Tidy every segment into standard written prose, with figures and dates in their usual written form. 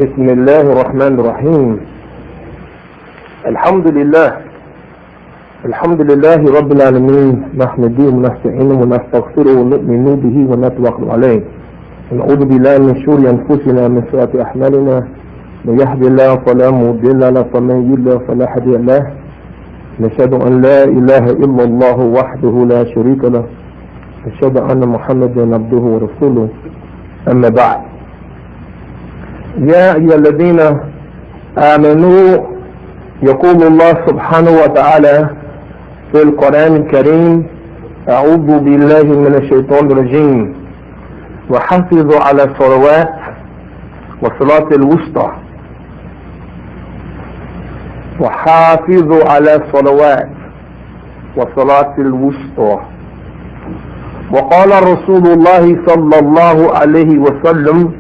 بسم الله الرحمن الرحيم. الحمد لله رب العالمين، نحمده ونستعينه ونستغفره ونؤمن به ونتوكل عليه، ونعوذ بالله من شرور انفسنا ومن سيئات اعمالنا، من يهد الله فلا مضل له ومن يضلل فلا هادي له، نشهد ان لا اله الا الله وحده لا شريك له، نشهد ان محمدا عبده ورسوله. اما بعد، يا أيها الذين آمنوا، يقول الله سبحانه وتعالى في القرآن الكريم: أعوذ بالله من الشيطان الرجيم، وحافظوا على الصلوات والصلاة الوسطى، وحافظوا على الصلوات والصلاة الوسطى. وقال رسول الله صلى الله عليه وسلم: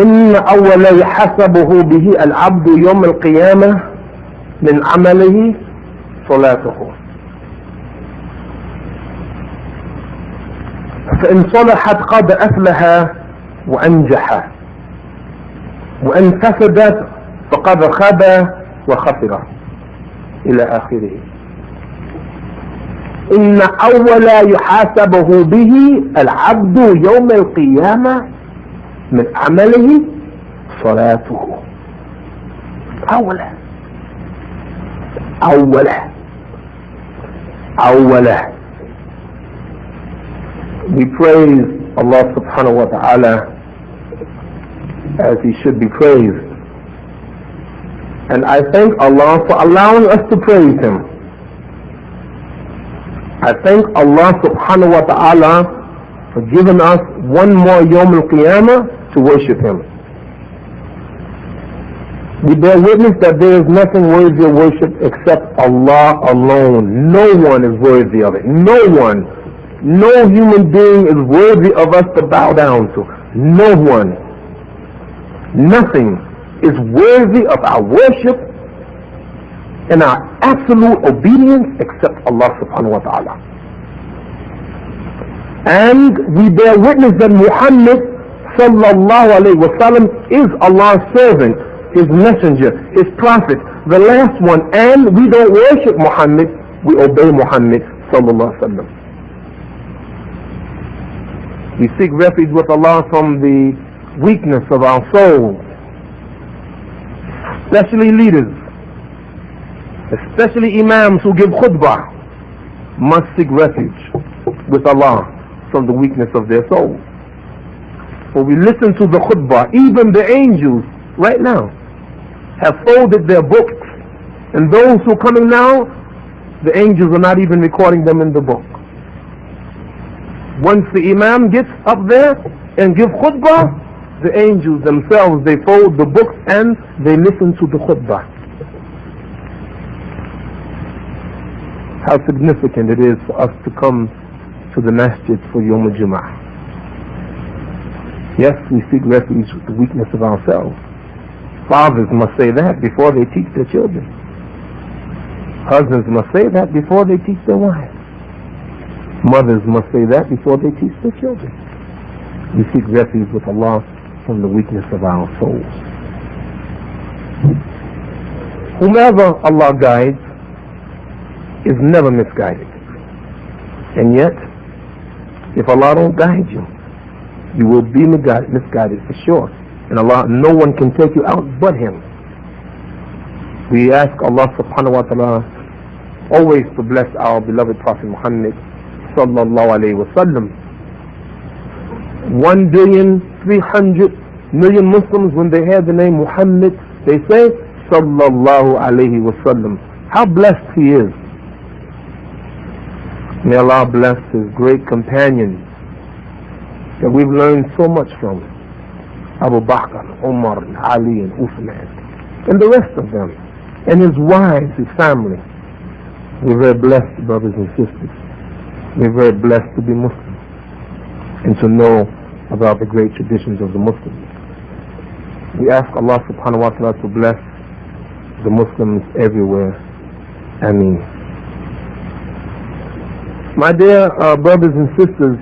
إن أول يحاسبه به العبد يوم القيامة من عمله صلاته، فإن صلحت قد أفلح وأنجح، وإن فسدت فقد خاب وخسر، إلى آخره. إن أول يحاسبه به العبد يوم القيامة من عمله صلاته. أولا we praise Allah subhanahu wa ta'ala as He should be praised, and I thank Allah for allowing us to praise Him. I thank Allah subhanahu wa ta'ala for giving us one more Yawm al-Qiyamah to worship Him. We bear witness that there is nothing worthy of worship except Allah alone. No one is worthy of it. No one. No human being is worthy of us to bow down to. No one. Nothing is worthy of our worship and our absolute obedience except Allah subhanahu wa ta'ala. And we bear witness that Muhammad sallallahu alayhi wa sallam is Allah's servant, His messenger, His prophet, the last one, and we don't worship Muhammad, we obey Muhammad sallallahu alayhi wa sallam. We seek refuge with Allah from the weakness of our souls, especially leaders, especially imams who give khutbah, must seek refuge with Allah from the weakness of their souls. For we listen to the khutbah, even the angels right now have folded their books, and those who are coming now, the angels are not even recording them in the book. Once the imam gets up there and gives khutbah, the angels themselves, they fold the books and they listen to the khutbah. How significant it is for us to come to the masjid for Yawm al-Jum'ah. Yes, we seek refuge with the weakness of ourselves. Fathers must say that before they teach their children. Husbands must say that before they teach their wives. Mothers must say that before they teach their children. We seek refuge with Allah from the weakness of our souls. Whomever Allah guides is never misguided. And yet, if Allah don't guide you, you will be misguided for sure. And Allah, no one can take you out but Him. We ask Allah subhanahu wa ta'ala always to bless our beloved Prophet Muhammad sallallahu alayhi wa sallam. 1,300,000,000 Muslims, when they hear the name Muhammad, they say sallallahu alayhi wa sallam. How blessed he is. May Allah bless his great companions that we've learned so much from, Abu Bakr, Umar, Ali, and Uthman, and the rest of them, and his wives, his family. We're very blessed, brothers and sisters. We're very blessed to be Muslims and to know about the great traditions of the Muslims. We ask Allah subhanahu wa ta'ala to bless the Muslims everywhere. Ameen. My dear brothers and sisters,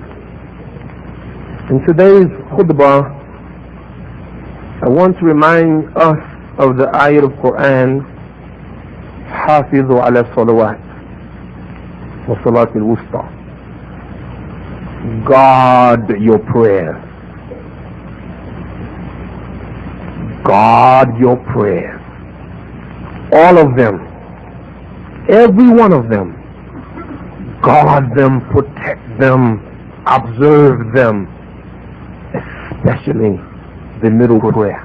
In today's khutbah, I want to remind us of the ayat of Quran, حافظوا على الصلوات وصلاة الوسطى. Guard your prayers. Guard your prayers. All of them. Every one of them. Guard them, protect them, observe them. Especially the middle prayer.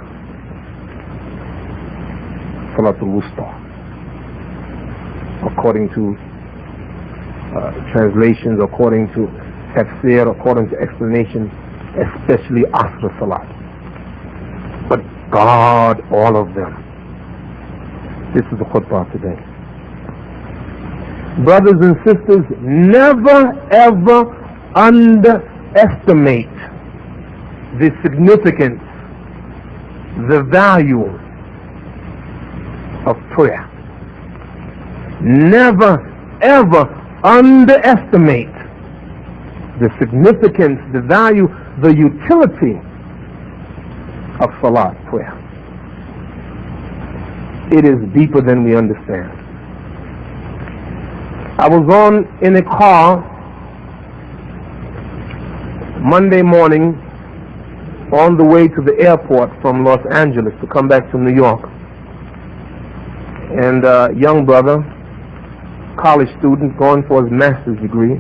Salatul Wusta. According to translations, according to tafsir, according to explanation, especially after Salat. But guard all of them. This is the khutbah today. Brothers and sisters, never ever underestimate the significance, the value of prayer. Never ever underestimate the significance, the value, the utility of Salat, prayer. It is deeper than we understand. I was in a car Monday morning on the way to the airport from Los Angeles to come back to New York. And a young brother, college student going for his master's degree,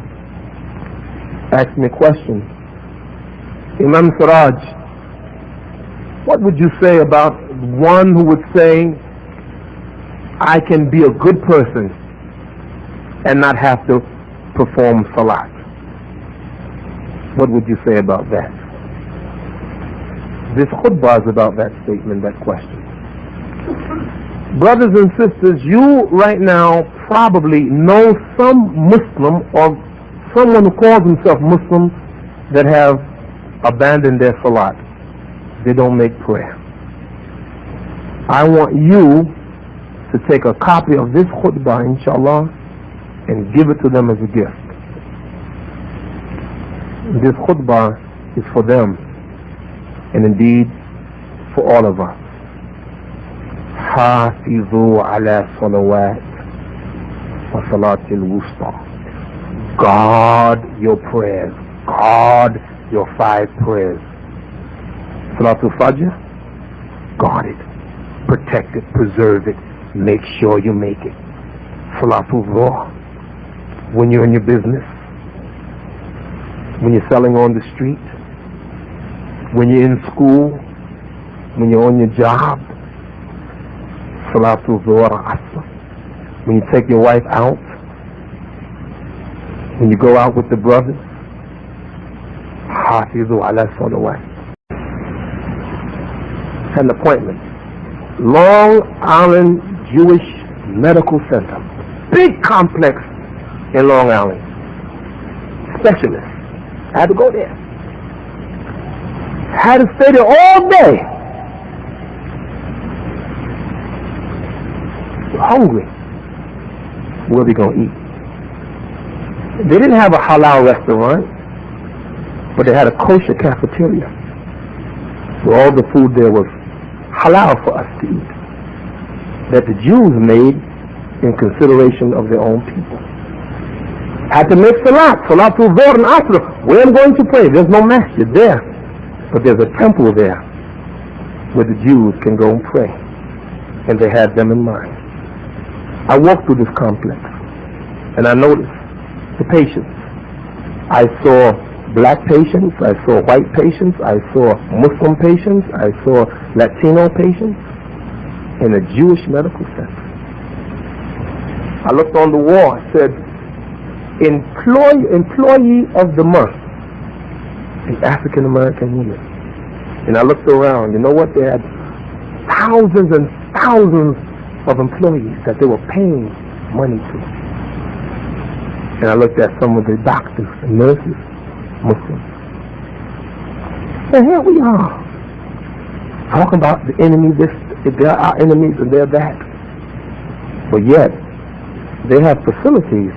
asked me a question. Imam Siraj, what would you say about one who would say, I can be a good person and not have to perform Salat? What would you say about that? This khutbah is about that statement, that question. Brothers and sisters, you right now probably know some Muslim or someone who calls himself Muslim that have abandoned their Salat. They don't make prayer. I want you to take a copy of this khutbah, inshallah, and give it to them as a gift. This khutbah is for them, and indeed for all of us. حافظوا على صلوات وصلاة الوسطى. Guard your prayers. Guard your 5 prayers. Salatul Fajr, guard it, protect it, preserve it, make sure you make it. Salatul Dhuhr, when you're in your business, when you're selling on the street, when you're in school, when you're on your job. Salatul Dhuhr Asr, when you take your wife out, when you go out with the brothers. Hafizu ala salawat. An appointment. Long Island Jewish Medical Center. Big complex in Long Island. Specialist. I had to go there. Had to stay there all day. Hungry. Where are we going to eat? They didn't have a halal restaurant, but they had a kosher cafeteria. So all the food there was halal for us to eat, that the Jews made in consideration of their own people. Had to make Salat, Salatul Dhuhr and Asr. Where I'm going to pray, there's no masjid there, but there's a temple there where the Jews can go and pray, and they had them in mind. I walked through this complex, and I noticed the patients. I saw black patients, I saw white patients, I saw Muslim patients, I saw Latino patients in a Jewish medical center. I looked on the wall, it said, employee of the month, an African American woman. And I looked around, you know what, they had thousands and thousands of employees that they were paying money to. And I looked at some of the doctors and nurses, Muslims. And here we are, talking about the enemy, they're our enemies and they're that. But yet, they have facilities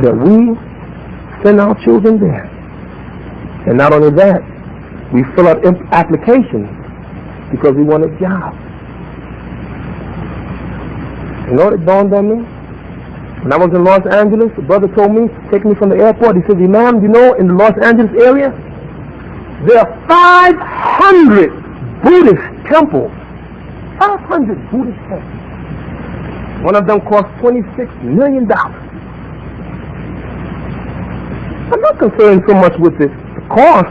that we send our children there. And not only that, we fill out applications because we want a job. You know what it dawned on me? When I was in Los Angeles, a brother told me, take me from the airport. He says, Imam, you know, in the Los Angeles area, there are 500 Buddhist temples. 500 Buddhist temples. One of them cost $26 million. I'm not concerned so much with the cost,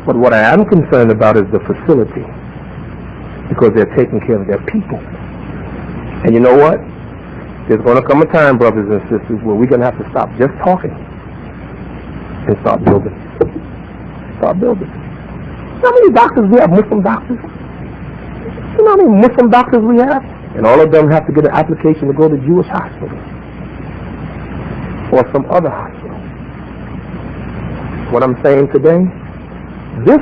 but what I am concerned about is the facility, because they're taking care of their people. And you know what? There's going to come a time, brothers and sisters, where we're going to have to stop just talking and start building. Start building. How many doctors we have, Muslim doctors? You know how many Muslim doctors we have? And all of them have to get an application to go to Jewish hospital or some other hospital. What I'm saying today, this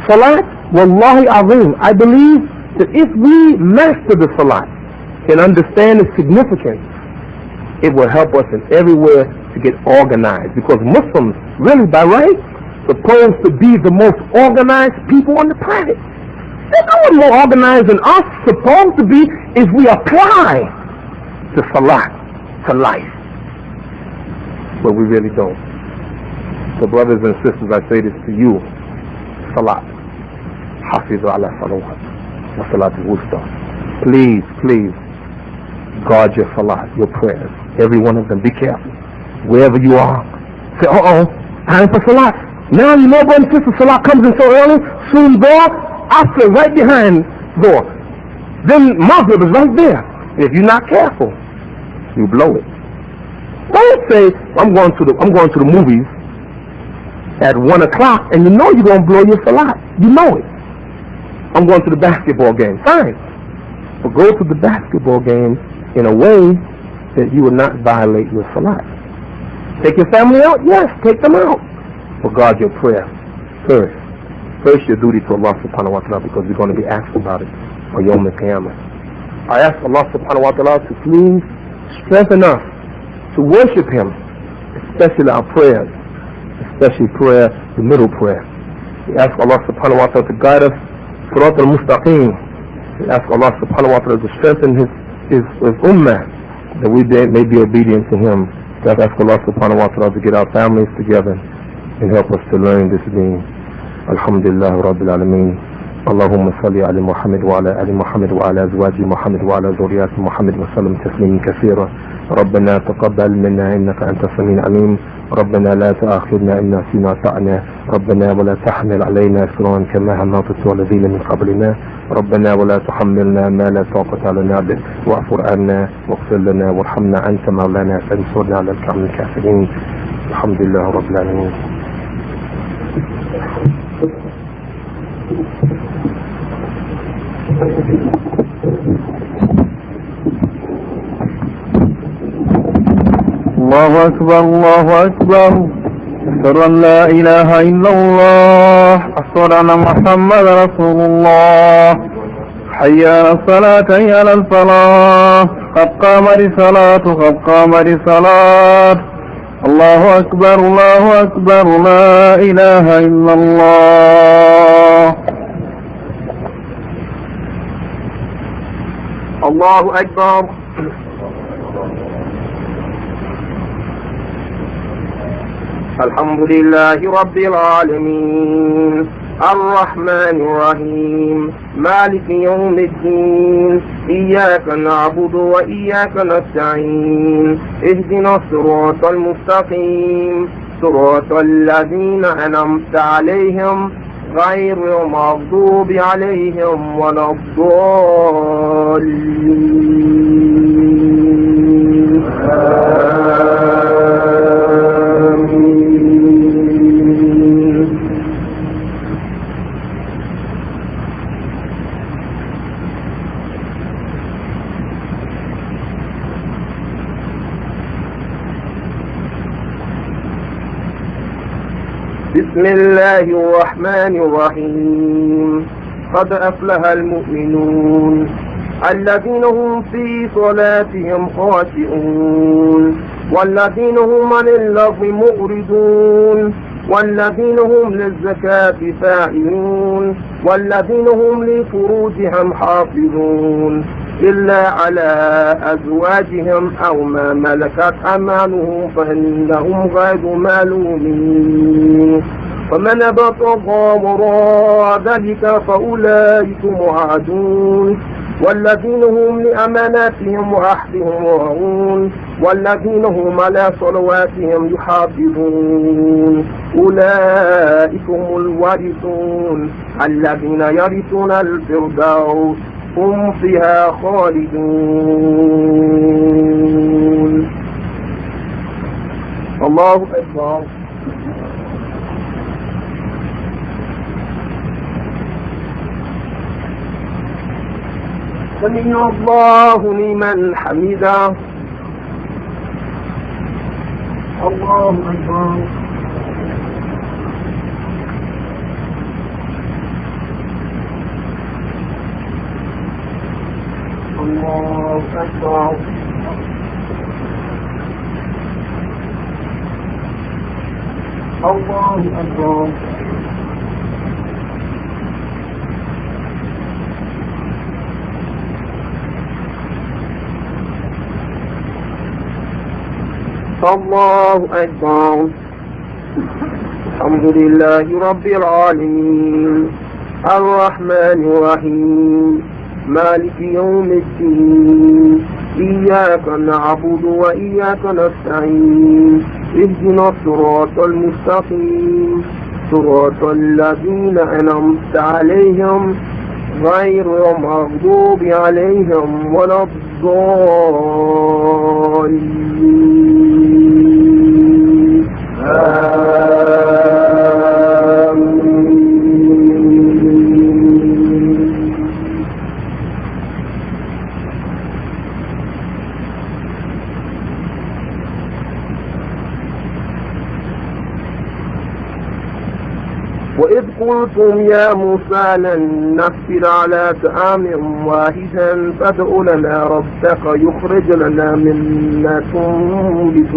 Salat, Wallahi Azim, I believe that if we master the Salat and understand its significance, it will help us in everywhere to get organized. Because Muslims, really by right, supposed to be the most organized people on the planet. There's no one more organized than us supposed to be if we apply the Salat to life. But we really don't. So brothers and sisters, I say this to you. Salat. Hafizu ala salawat. Wa salat al-wusta. Please, please, guard your salat, your prayers. Every one of them. Be careful. Wherever you are. Say, time for salat. Now you know, brothers and sisters, salat comes in so early. Soon door, after, right behind door. Then Maghrib is right there. If you're not careful, you blow it. Don't say, I'm going to the movies at 1 o'clock, and you know you're going to blow your salat. You know it. I'm going to the basketball game. Fine. But go to the basketball game in a way that you will not violate your salat. Take your family out? Yes, take them out. But guard your prayer first. First your duty to Allah subhanahu wa ta'ala, because we're going to be asked about it on Yawm al-Qiyamah. I ask Allah subhanahu wa ta'ala to please strengthen us to worship Him, especially our prayers. Especially prayer, the middle prayer. We ask Allah subhanahu wa ta'ala to guide us Sirat al-Mustaqim. We ask Allah subhanahu wa ta'ala to strengthen his ummah, that we may be obedient to Him. We ask Allah subhanahu wa ta'ala to get our families together and help us to learn this deen. Alhamdulillah Rabbil Alameen. اللهم صل على محمد وعلى آل محمد وعلى أزواج محمد وعلى ذريات محمد وسلم تسليما كثيرا. ربنا تقبل منا إنك أنت السميع العليم. ربنا لا تؤاخذنا إن نسينا أطعنا. ربنا ولا تحمل علينا إصرا كما حملته على الذين من قبلنا. ربنا ولا تحملنا ما لا طاقة لنا به واعف عنا واغفر لنا وارحمنا أنت مولانا فانصرنا على القوم الكافرين. الحمد لله رب العالمين. الله أكبر الله أكبر أشهد أن لا إله إلا الله أشهد أن محمد رسول الله حي على الصلاة حي على الفلاح قد قامت الصلاة قد قامت الصلاة الله أكبر لا إله إلا الله الله أكبر. الحمد لله رب العالمين الرحمن الرحيم مالك يوم الدين إياك نعبد وإياك نستعين اهدنا الصراط المستقيم صراط الذين أنعمت عليهم غير المغضوب عليهم ولا الضالين. بسم الله الرحمن الرحيم قد أفلح المؤمنون الذين هم في صلاتهم خاشعون والذين هم عن اللغو معرضون والذين هم للزكاة فاعلون والذين هم لفروجهم حافظون إلا على أزواجهم أو ما ملكت أيمانهم فإنهم غير ملومين ومن ابتغى وراء ذلك فأولئك معادون والذين هم لأماناتهم وعهدهم راعون والذين هم على صلواتهم يحافظون أولئك هم الوارثون الذين يرثون الفردوس هم فيها خالدون. الله أكبر. سمع الله لمن حمده. الله أكبر. الله أكبر. الله أكبر. الله أكبر. الحمد لله رب العالمين الرحمن الرحيم مالك يوم الدين إياك نعبد وإياك نستعين اهدنا الصراط المستقيم صراط الذين أنعمت عليهم غير المغضوب عليهم ولا الضالين. وإذ قلتم يا موسى لن نصبر على طعام واحدا فادع لنا ربك يخرج لنا مما تنبت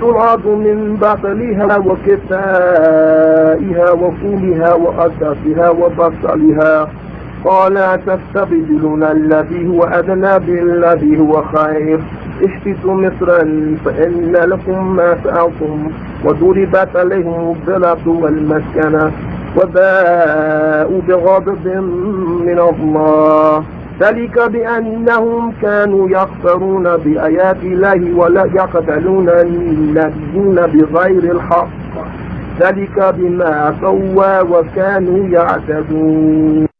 الأرض من بقلها وكفائها وفولها وأساسها وبصلها قال تستبدلون الذي هو أدنى بالذي هو خير اشتتوا مصرا فإن لكم ما سألتم وضربت عليهم الذلة والمسكنة وباءوا بغضب من الله ذلك بأنهم كانوا يكفرون بآيات الله ولا يقتلون النبيين بغير الحق ذلك بما عصوا وكانوا يعتدون.